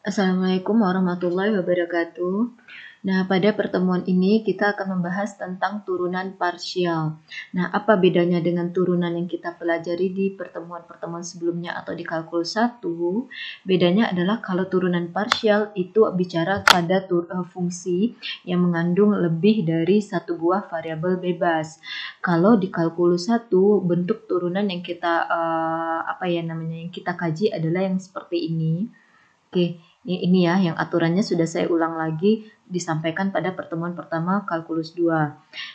Assalamualaikum warahmatullahi wabarakatuh. Nah, pada pertemuan ini kita akan membahas tentang turunan parsial. Nah, apa bedanya dengan turunan yang kita pelajari di pertemuan-pertemuan sebelumnya atau di kalkulus 1? Bedanya adalah kalau turunan parsial itu bicara pada fungsi yang mengandung lebih dari satu buah variabel bebas. Kalau di kalkulus 1, bentuk turunan yang kita yang kita kaji adalah yang seperti ini. Oke, ini ya yang aturannya sudah saya ulang lagi disampaikan pada pertemuan pertama kalkulus 2.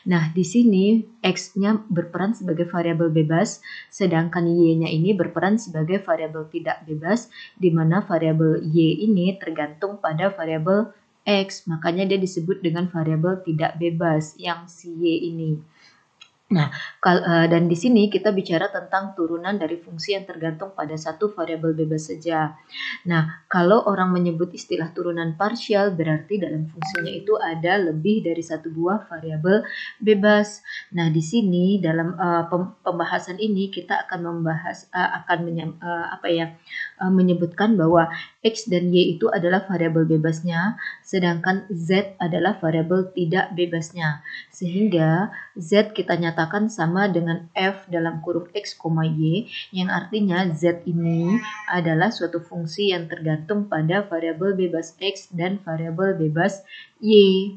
Nah, di sini X-nya berperan sebagai variabel bebas, sedangkan Y-nya ini berperan sebagai variabel tidak bebas, di mana variabel Y ini tergantung pada variabel X. Makanya dia disebut dengan variabel tidak bebas yang si Y ini. Nah, dan di sini kita bicara tentang turunan dari fungsi yang tergantung pada satu variabel bebas saja. Nah, kalau orang menyebut istilah turunan parsial, berarti dalam fungsinya itu ada lebih dari satu buah variabel bebas. Nah, di sini dalam pembahasan ini kita akan membahas menyebutkan bahwa X dan Y itu adalah variabel bebasnya, sedangkan Z adalah variabel tidak bebasnya. Sehingga Z kita nyatakan sama dengan F dalam kurung X, Y, yang artinya Z ini adalah suatu fungsi yang tergantung pada variabel bebas X dan variabel bebas Y.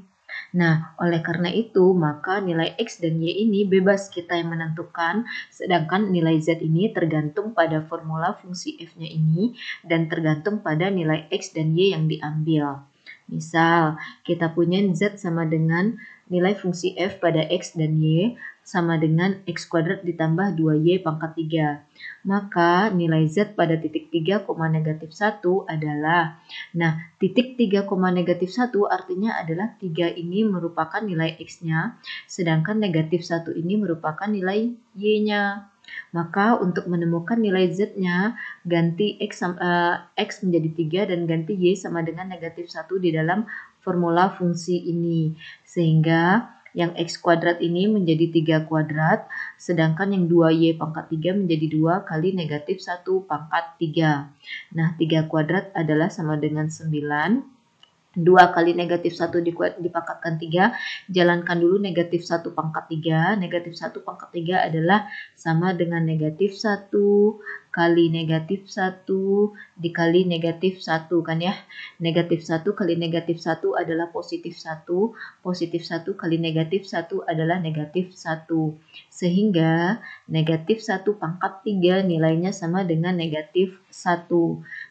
Nah, oleh karena itu, maka nilai X dan Y ini bebas kita yang menentukan, sedangkan nilai Z ini tergantung pada formula fungsi F-nya ini dan tergantung pada nilai X dan Y yang diambil. Misal, kita punya Z sama dengan nilai fungsi F pada X dan Y sama dengan X kuadrat ditambah 2Y pangkat 3. Maka nilai Z pada titik 3, negatif 1 adalah, nah titik 3, negatif 1 artinya adalah 3 ini merupakan nilai X-nya, sedangkan negatif 1 ini merupakan nilai Y-nya. Maka untuk menemukan nilai Z-nya, ganti X menjadi 3 dan ganti Y sama dengan negatif 1 di dalam formula fungsi ini. Sehingga yang X kuadrat ini menjadi 3 kuadrat, sedangkan yang 2Y pangkat 3 menjadi 2 kali negatif 1 pangkat 3. Nah, 3 kuadrat adalah sama dengan 9. 2 kali negatif 1 dipangkatkan 3, jalankan dulu negatif 1 pangkat 3. Negatif 1 pangkat 3 adalah sama dengan negatif 1 kali negatif 1 dikali negatif 1 kan ya. Negatif 1 kali negatif 1 adalah positif 1. Positif 1 kali negatif 1 adalah negatif 1. Sehingga negatif 1 pangkat 3 nilainya sama dengan negatif 1.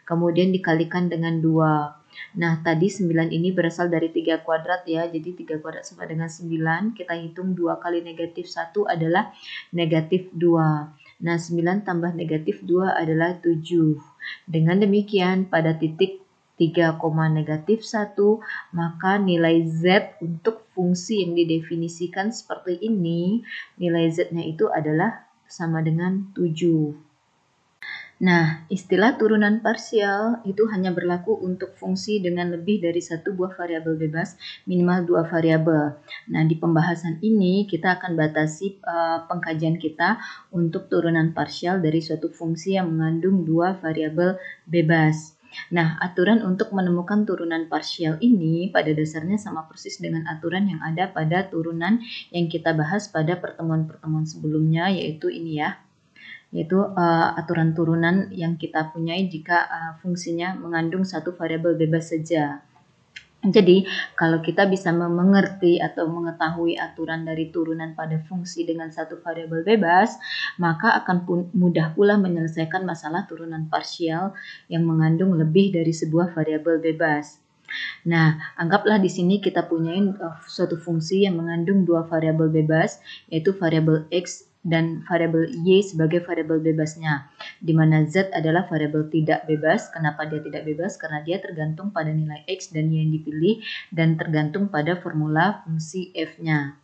Kemudian dikalikan dengan 2. Nah, tadi 9 ini berasal dari 3 kuadrat ya. Jadi 3 kuadrat sama dengan 9. Kita hitung 2 kali negatif 1 adalah negatif 2. Nah, 9 tambah negatif 2 adalah 7. Dengan demikian, pada titik 3, negatif 1, maka nilai Z untuk fungsi yang didefinisikan seperti ini, nilai Z-nya itu adalah sama dengan 7. Nah, istilah turunan parsial itu hanya berlaku untuk fungsi dengan lebih dari satu buah variabel bebas, minimal 2 variabel. Nah, di pembahasan ini kita akan batasi pengkajian kita untuk turunan parsial dari suatu fungsi yang mengandung 2 variabel bebas. Nah, aturan untuk menemukan turunan parsial ini pada dasarnya sama persis dengan aturan yang ada pada turunan yang kita bahas pada pertemuan-pertemuan sebelumnya, yaitu ini ya. Yaitu aturan turunan yang kita punyai jika fungsinya mengandung satu variabel bebas saja. Jadi, kalau kita bisa mengerti atau mengetahui aturan dari turunan pada fungsi dengan satu variabel bebas, maka akan mudah pula menyelesaikan masalah turunan parsial yang mengandung lebih dari sebuah variabel bebas. Nah, anggaplah di sini kita punya suatu fungsi yang mengandung dua variabel bebas, yaitu variabel X dan variabel Y sebagai variabel bebasnya, di mana Z adalah variabel tidak bebas. Kenapa dia tidak bebas? Karena dia tergantung pada nilai X dan Y yang dipilih dan tergantung pada formula fungsi F-nya.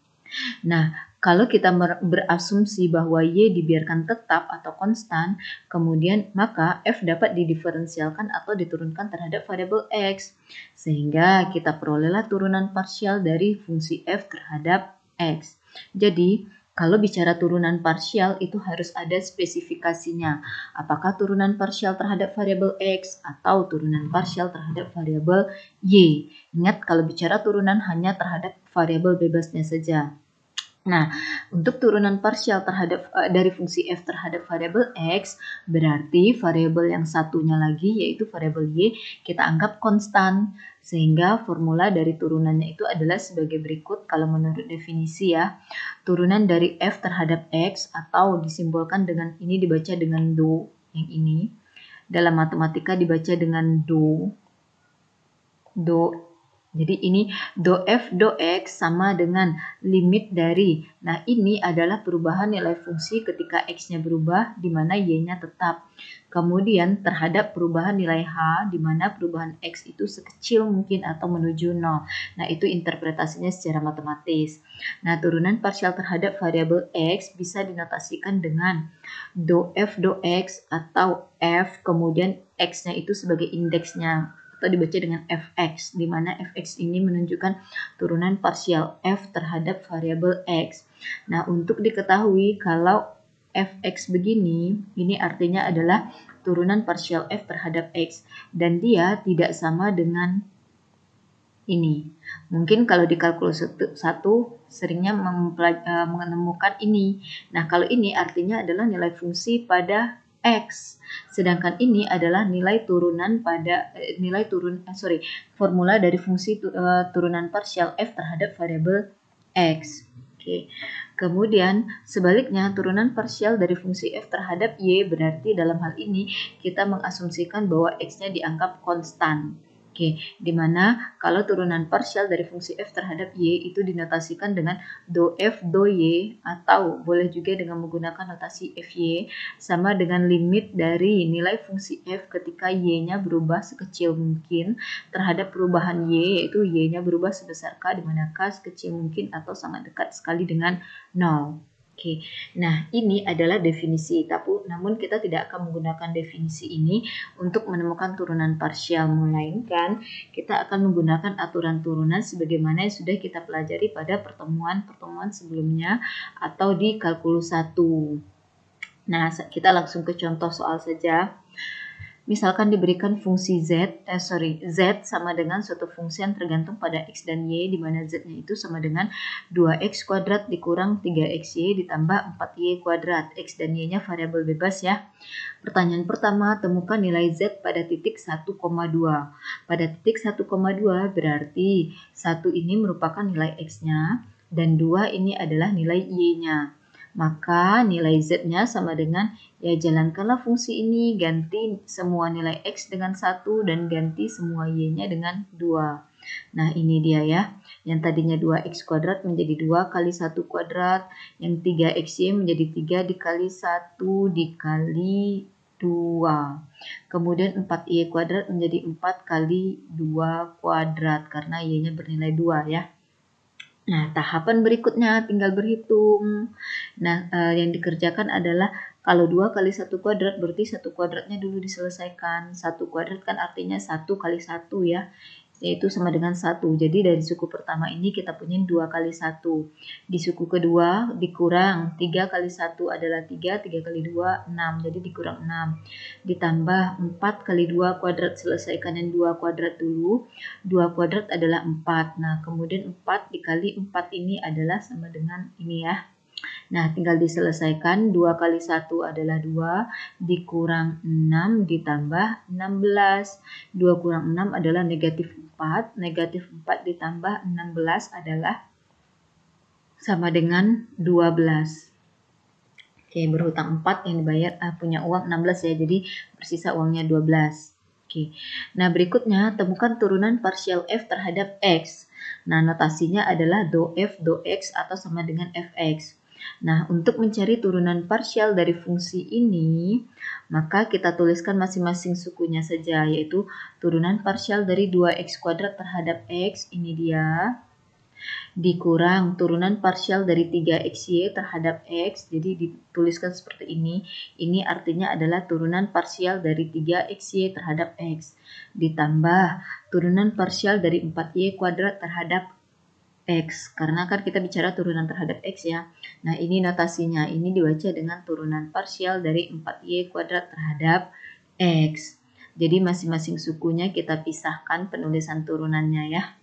Nah, kalau kita berasumsi bahwa Y dibiarkan tetap atau konstan, kemudian maka F dapat didiferensialkan atau diturunkan terhadap variabel X. Sehingga kita perolehlah turunan parsial dari fungsi F terhadap X. Jadi, Kalau bicara turunan parsial itu harus ada spesifikasinya. Apakah turunan parsial terhadap variabel X atau turunan parsial terhadap variabel Y. Ingat kalau bicara turunan hanya terhadap variabel bebasnya saja. Nah, untuk turunan parsial terhadap dari fungsi f terhadap variabel x, berarti variabel yang satunya lagi yaitu variabel y kita anggap konstan. Sehingga formula dari turunannya itu adalah sebagai berikut kalau menurut definisi ya. Turunan dari f terhadap x atau disimbolkan dengan ini dibaca dengan do yang ini. Dalam matematika dibaca dengan do. Jadi ini do f do x sama dengan limit dari. Nah, ini adalah perubahan nilai fungsi ketika x-nya berubah di mana y-nya tetap. Kemudian terhadap perubahan nilai h di mana perubahan x itu sekecil mungkin atau menuju 0. Nah, itu interpretasinya secara matematis. Nah, turunan parsial terhadap variabel x bisa dinotasikan dengan do f do x atau f kemudian x-nya itu sebagai indeksnya, atau dibaca dengan fx, di mana fx ini menunjukkan turunan parsial f terhadap variabel x. Nah, untuk diketahui kalau fx begini, ini artinya adalah turunan parsial f terhadap x, dan dia tidak sama dengan ini. Mungkin kalau di kalkulus 1 seringnya menemukan ini. Nah, kalau ini artinya adalah nilai fungsi pada X. Sedangkan ini adalah nilai turunan pada formula dari fungsi turunan parsial f terhadap variabel x. Oke. Kemudian sebaliknya turunan parsial dari fungsi f terhadap y berarti dalam hal ini kita mengasumsikan bahwa x-nya dianggap konstan. Oke, dimana kalau turunan parsial dari fungsi f terhadap y itu dinotasikan dengan do f do y atau boleh juga dengan menggunakan notasi fy sama dengan limit dari nilai fungsi f ketika y-nya berubah sekecil mungkin terhadap perubahan y, yaitu y-nya berubah sebesar k di mana k sekecil mungkin atau sangat dekat sekali dengan 0. Oke, nah ini adalah definisi, namun kita tidak akan menggunakan definisi ini untuk menemukan turunan parsial, melainkan kita akan menggunakan aturan turunan sebagaimana yang sudah kita pelajari pada pertemuan-pertemuan sebelumnya atau di kalkulus 1. Nah, kita langsung ke contoh soal saja. Misalkan diberikan fungsi z sama dengan suatu fungsi yang tergantung pada x dan y, di mana z-nya itu sama dengan 2x kuadrat dikurang 3xy ditambah 4y kuadrat. X dan y-nya variabel bebas ya. Pertanyaan pertama, temukan nilai z pada titik 1,2. Pada titik 1,2 berarti 1 ini merupakan nilai x-nya dan 2 ini adalah nilai y-nya. Maka nilai z-nya sama dengan, ya jalankanlah fungsi ini, ganti semua nilai x dengan 1 dan ganti semua y-nya dengan 2. Nah, ini dia ya. Yang tadinya 2x kuadrat menjadi 2 kali 1 kuadrat. Yang 3xy menjadi 3 dikali 1 dikali 2. Kemudian 4y kuadrat menjadi 4 kali 2 kuadrat karena y-nya bernilai 2 ya. Nah, tahapan berikutnya tinggal berhitung. Nah, yang dikerjakan adalah kalau 2 kali 1 kuadrat berarti 1 kuadratnya dulu diselesaikan. 1 kuadrat kan artinya 1 kali 1 ya, yaitu sama dengan 1. Jadi dari suku pertama ini kita punya 2 kali 1. Di suku kedua dikurang 3 kali 1 adalah 3, 3 kali 2 6, jadi dikurang 6. Ditambah 4 kali 2 kuadrat, selesaikan yang 2 kuadrat dulu. 2 kuadrat adalah 4. Nah, kemudian 4 dikali 4 ini adalah sama dengan ini ya. Nah, tinggal diselesaikan. 2 kali 1 adalah 2, dikurang 6 ditambah 16. 2 kurang 6 adalah negatif 4. Negatif 4 ditambah 16 adalah sama dengan 12. Oke, berhutang 4 yang dibayar punya uang 16 ya, jadi bersisa uangnya 12. Oke, nah berikutnya temukan turunan parsial f terhadap x. Nah, notasinya adalah do f do x atau sama dengan fx. Nah, untuk mencari turunan parsial dari fungsi ini, maka kita tuliskan masing-masing sukunya saja, yaitu turunan parsial dari 2x kuadrat terhadap x, ini dia, dikurang turunan parsial dari 3xy terhadap x, jadi dituliskan seperti ini. Ini artinya adalah turunan parsial dari 3xy terhadap x, ditambah turunan parsial dari 4y kuadrat terhadap X, karena kan kita bicara turunan terhadap X ya. Nah, ini notasinya, ini dibaca dengan turunan parsial dari 4Y kuadrat terhadap X. Jadi masing-masing sukunya kita pisahkan penulisan turunannya ya.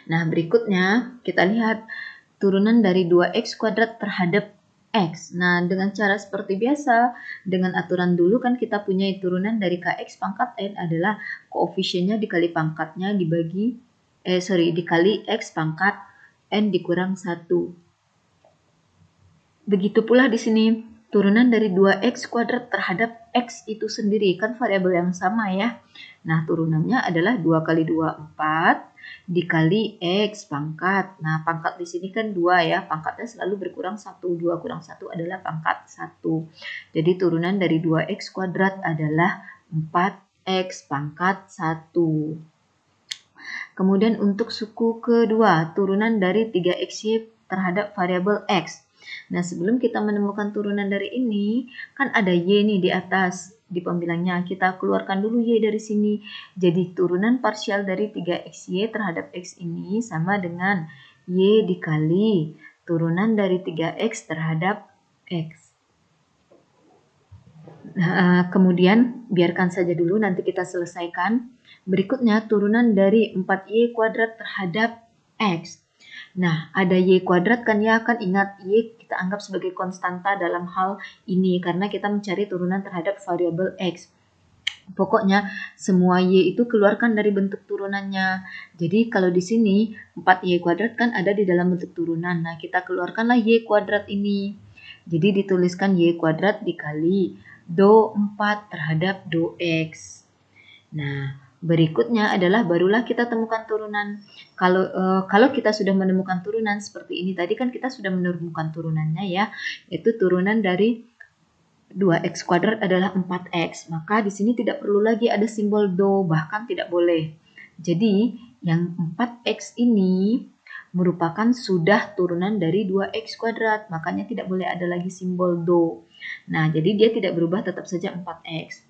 Nah, berikutnya kita lihat turunan dari 2X kuadrat terhadap X. Nah, dengan cara seperti biasa, dengan aturan dulu kan kita punya turunan dari KX pangkat N adalah koefisiennya dikali pangkatnya dikali X pangkat N dikurang 1. Begitu pula di sini, turunan dari 2X kuadrat terhadap X itu sendiri, kan variabel yang sama ya. Nah, turunannya adalah 2 kali 2, 4, dikali X pangkat. Nah, pangkat di sini kan 2 ya, pangkatnya selalu berkurang 1, 2 kurang 1 adalah pangkat 1. Jadi turunan dari 2X kuadrat adalah 4X pangkat 1. Kemudian untuk suku kedua, turunan dari 3XY terhadap variabel X. Nah, sebelum kita menemukan turunan dari ini, kan ada Y nih di atas, di pembilangnya. Kita keluarkan dulu Y dari sini. Jadi, turunan parsial dari 3XY terhadap X ini sama dengan Y dikali turunan dari 3X terhadap X. Nah, kemudian, biarkan saja dulu, nanti kita selesaikan. Berikutnya turunan dari 4Y kuadrat terhadap X. Nah, ada Y kuadrat kan ya, kan ingat Y kita anggap sebagai konstanta dalam hal ini karena kita mencari turunan terhadap variabel X. Pokoknya semua Y itu keluarkan dari bentuk turunannya. Jadi kalau di sini 4Y kuadrat kan ada di dalam bentuk turunan. Nah, kita keluarkanlah Y kuadrat ini. Jadi dituliskan Y kuadrat dikali do 4 terhadap do X. Nah, berikutnya adalah barulah kita temukan turunan. Kalau kita sudah menemukan turunan seperti ini tadi kan kita sudah menemukan turunannya ya, yaitu turunan dari 2x kuadrat adalah 4x. Maka di sini tidak perlu lagi ada simbol do, bahkan tidak boleh. Jadi, yang 4x ini merupakan sudah turunan dari 2x kuadrat, makanya tidak boleh ada lagi simbol do. Nah, jadi dia tidak berubah, tetap saja 4x.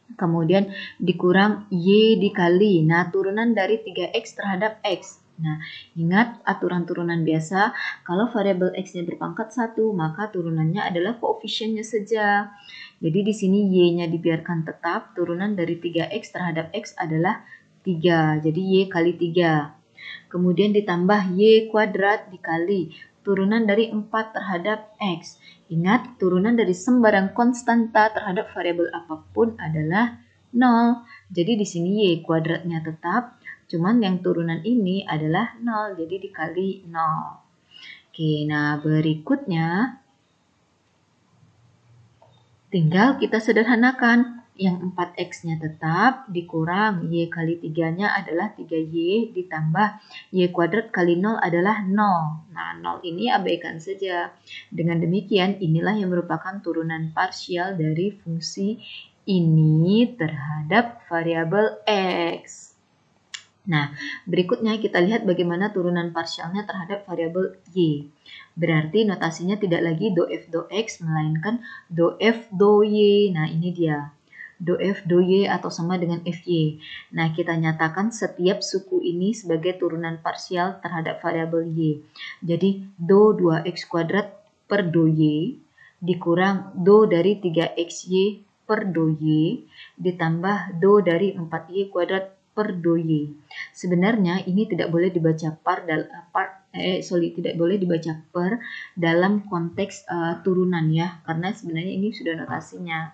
Kemudian dikurang Y dikali. Nah, turunan dari 3X terhadap X. Nah, ingat aturan turunan biasa, kalau variabel X-nya berpangkat 1, maka turunannya adalah koefisiennya saja. Jadi di sini Y-nya dibiarkan tetap, turunan dari 3X terhadap X adalah 3. Jadi Y kali 3. Kemudian ditambah Y kuadrat dikali turunan dari 4 terhadap X. Ingat, turunan dari sembarang konstanta terhadap variabel apapun adalah 0. Jadi di sini Y kuadratnya tetap, cuman yang turunan ini adalah 0, jadi dikali 0. Oke, nah berikutnya tinggal kita sederhanakan. Yang 4X-nya tetap dikurang Y kali 3-nya adalah 3Y ditambah Y kuadrat kali 0 adalah 0. Nah, 0 ini abaikan saja. Dengan demikian, inilah yang merupakan turunan parsial dari fungsi ini terhadap variabel X. Nah, berikutnya kita lihat bagaimana turunan parsialnya terhadap variabel Y. Berarti notasinya tidak lagi do F do X, melainkan do F do Y. Nah, ini dia. Do F do Y atau sama dengan FY. Nah, kita nyatakan setiap suku ini sebagai turunan parsial terhadap variabel Y. Jadi, do 2X kuadrat per do Y dikurang do dari 3XY per do Y ditambah do dari 4Y kuadrat per do Y. Sebenarnya ini tidak boleh dibaca tidak boleh dibaca per dalam konteks turunan ya, karena sebenarnya ini sudah notasinya.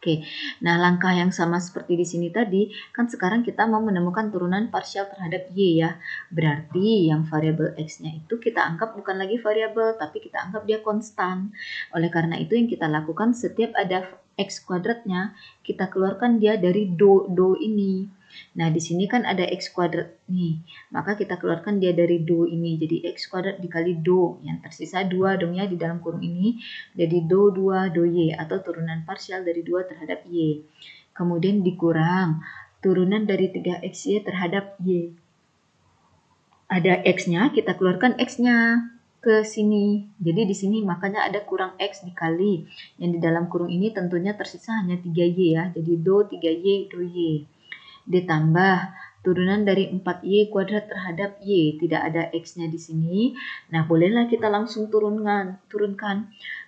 Oke, nah langkah yang sama seperti di sini tadi, kan sekarang kita mau menemukan turunan parsial terhadap Y ya. Berarti yang variabel X-nya itu kita anggap bukan lagi variabel, tapi kita anggap dia konstan. Oleh karena itu yang kita lakukan setiap ada X kuadratnya, kita keluarkan dia dari do ini. Nah, di sini kan ada X kuadrat nih, maka kita keluarkan dia dari do ini. Jadi X kuadrat dikali do, yang tersisa 2 dongnya di dalam kurung ini. Jadi do 2 do Y atau turunan parsial dari 2 terhadap Y. Kemudian dikurang turunan dari 3XY terhadap Y. Ada X-nya, kita keluarkan X-nya ke sini. Jadi di sini makanya ada kurang X dikali. Yang di dalam kurung ini tentunya tersisa hanya 3Y ya. Jadi do 3Y do Y. Ditambah turunan dari 4y kuadrat terhadap y, tidak ada x-nya di sini. Nah, bolehlah kita langsung turunkan.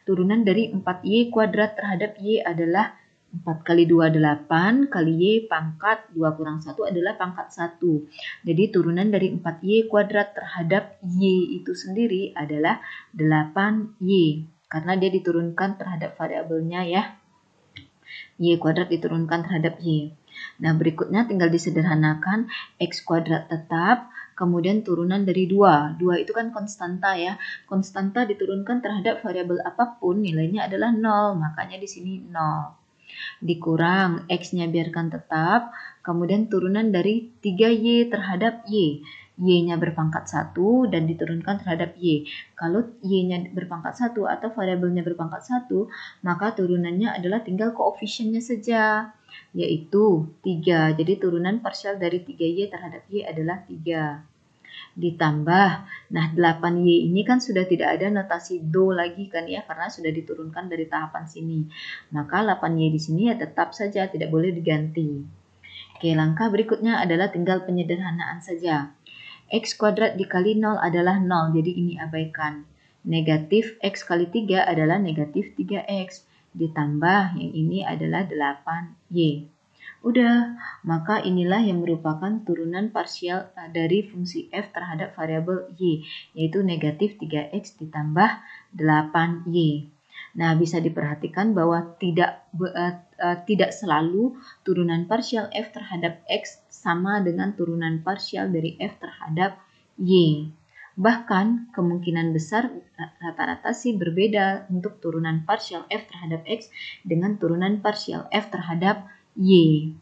Turunan dari 4y kuadrat terhadap y adalah 4 kali 2 8 kali y pangkat 2 kurang 1 adalah pangkat 1. Jadi turunan dari 4y kuadrat terhadap y itu sendiri adalah 8y. Karena dia diturunkan terhadap variabelnya ya. Y kuadrat diturunkan terhadap y. Nah, berikutnya tinggal disederhanakan x kuadrat tetap, kemudian turunan dari 2. 2 itu kan konstanta ya. Konstanta diturunkan terhadap variabel apapun, nilainya adalah 0. Makanya di sini 0. Dikurang x-nya biarkan tetap, kemudian turunan dari 3y terhadap y. Y-nya berpangkat 1 dan diturunkan terhadap y. Kalau y-nya berpangkat 1 atau variabelnya berpangkat 1, maka turunannya adalah tinggal koefisiennya saja, yaitu 3. Jadi turunan parsial dari 3y terhadap y adalah 3. Ditambah, nah 8y ini kan sudah tidak ada notasi do lagi kan ya, karena sudah diturunkan dari tahapan sini. Maka 8y di sini ya tetap saja, tidak boleh diganti. Oke, langkah berikutnya adalah tinggal penyederhanaan saja. X kuadrat dikali 0 adalah 0, jadi ini abaikan. Negatif X kali 3 adalah negatif 3X. Ditambah yang ini adalah 8Y. Udah, maka inilah yang merupakan turunan parsial dari fungsi f terhadap variabel y, yaitu negatif 3x ditambah 8y. Nah, bisa diperhatikan bahwa tidak selalu turunan parsial f terhadap x sama dengan turunan parsial dari f terhadap y. Bahkan, kemungkinan besar rata-rata sih berbeda untuk turunan parsial f terhadap x dengan turunan parsial f terhadap y.